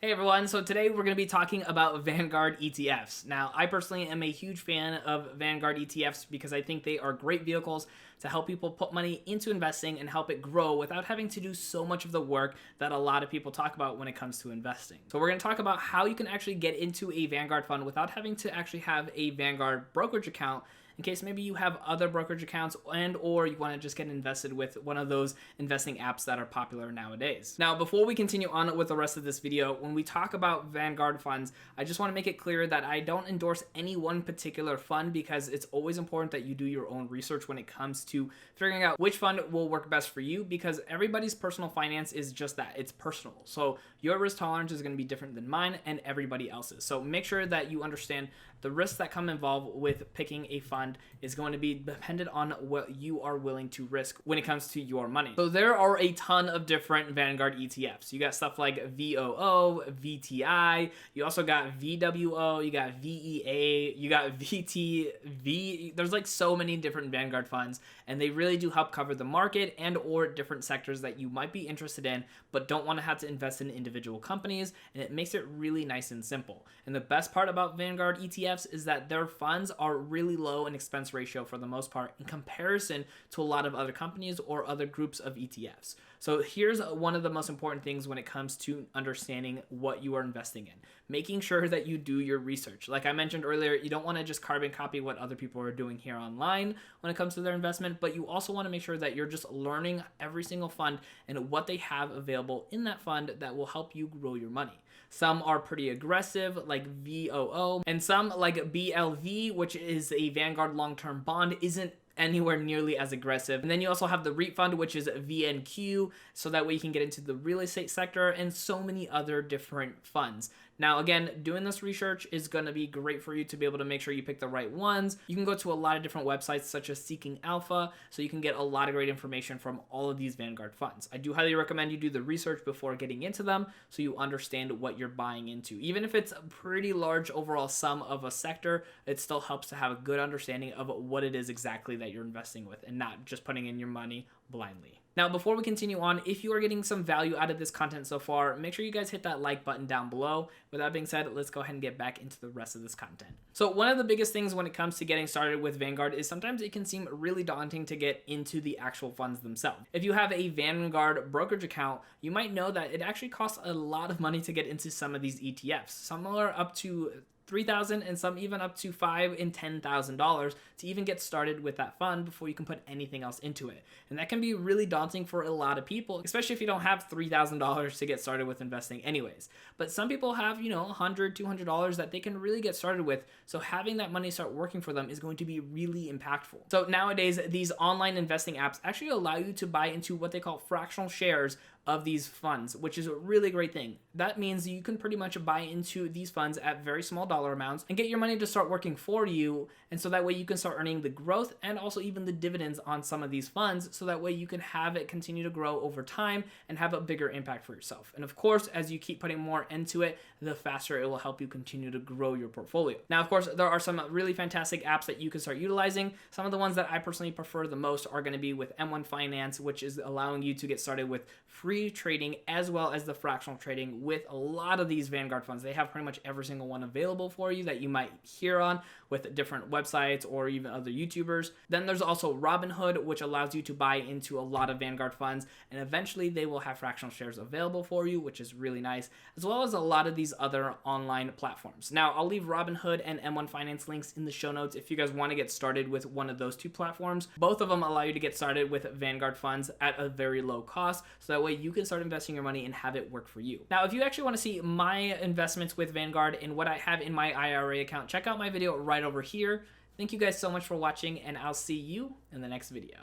Hey everyone, so today we're going to be talking about Vanguard ETFs. Now, I personally am a huge fan of Vanguard ETFs because I think they are great vehicles to help people put money into investing and help it grow without having to do so much of the work that a lot of people talk about when it comes to investing. So we're going to talk about how you can actually get into a Vanguard fund without having to actually have a Vanguard brokerage account, in case maybe you have other brokerage accounts and or you want to just get invested with one of those investing apps that are popular nowadays. Now, before we continue on with the rest of this video, when we talk about Vanguard funds, I just want to make it clear that I don't endorse any one particular fund because it's always important that you do your own research when it comes to figuring out which fund will work best for you, because everybody's personal finance is just that, it's personal. So your risk tolerance is going to be different than mine and everybody else's. So make sure that you understand the risks that come involved with picking a fund is going to be dependent on what you are willing to risk when it comes to your money. So there are a ton of different Vanguard ETFs. You got stuff like VOO, VTI, you also got VWO, you got VEA, you got VTV. There's like so many different Vanguard funds, and they really do help cover the market and or different sectors that you might be interested in but don't want to have to invest in individual companies, and it makes it really nice and simple. And the best part about Vanguard ETFs is that their funds are really low in expense ratio for the most part in comparison to a lot of other companies or other groups of ETFs. So here's one of the most important things when it comes to understanding what you are investing in. Making sure that you do your research. Like I mentioned earlier, you don't want to just carbon copy what other people are doing here online when it comes to their investment, but you also want to make sure that you're just learning every single fund and what they have available in that fund that will help you grow your money. Some are pretty aggressive, like VOO, and some like BLV, which is a Vanguard long-term bond, isn't anywhere nearly as aggressive. And then you also have the REIT fund, which is VNQ, so that way you can get into the real estate sector and so many other different funds. Now, again, doing this research is going to be great for you to be able to make sure you pick the right ones. You can go to a lot of different websites such as Seeking Alpha, so you can get a lot of great information from all of these Vanguard funds. I do highly recommend you do the research before getting into them so you understand what you're buying into. Even if it's a pretty large overall sum of a sector, it still helps to have a good understanding of what it is exactly that you're investing with and not just putting in your money blindly. Now, before we continue on, if you are getting some value out of this content so far, make sure you guys hit that like button down below. With that being said, let's go ahead and get back into the rest of this content. So one of the biggest things when it comes to getting started with Vanguard is sometimes it can seem really daunting to get into the actual funds themselves. If you have a Vanguard brokerage account, you might know that it actually costs a lot of money to get into some of these ETFs. Some are up to $3,000 and some even up to $5,000 and $10,000 to even get started with that fund before you can put anything else into it. And that can be really daunting for a lot of people, especially if you don't have $3,000 to get started with investing anyways. But some people have, $100, $200 that they can really get started with. So having that money start working for them is going to be really impactful. So nowadays, these online investing apps actually allow you to buy into what they call fractional shares of these funds, which is a really great thing. That means you can pretty much buy into these funds at very small dollar amounts and get your money to start working for you. And so that way you can start earning the growth and also even the dividends on some of these funds. So that way you can have it continue to grow over time and have a bigger impact for yourself. And of course, as you keep putting more into it, the faster it will help you continue to grow your portfolio. Now, of course, there are some really fantastic apps that you can start utilizing. Some of the ones that I personally prefer the most are going to be with M1 Finance, which is allowing you to get started with free trading as well as the fractional trading with a lot of these Vanguard funds. They have pretty much every single one available for you that you might hear on with different websites or even other YouTubers. Then there's also Robinhood, which allows you to buy into a lot of Vanguard funds, and eventually they will have fractional shares available for you, which is really nice, as well as a lot of these other online platforms. Now, I'll leave Robinhood and M1 Finance links in the show notes if you guys want to get started with one of those two platforms. Both of them allow you to get started with Vanguard funds at a very low cost, so that way you can start investing your money and have it work for you. Now, if you actually want to see my investments with Vanguard and what I have in my IRA account, check out my video right over here. Thank you guys so much for watching, and I'll see you in the next video.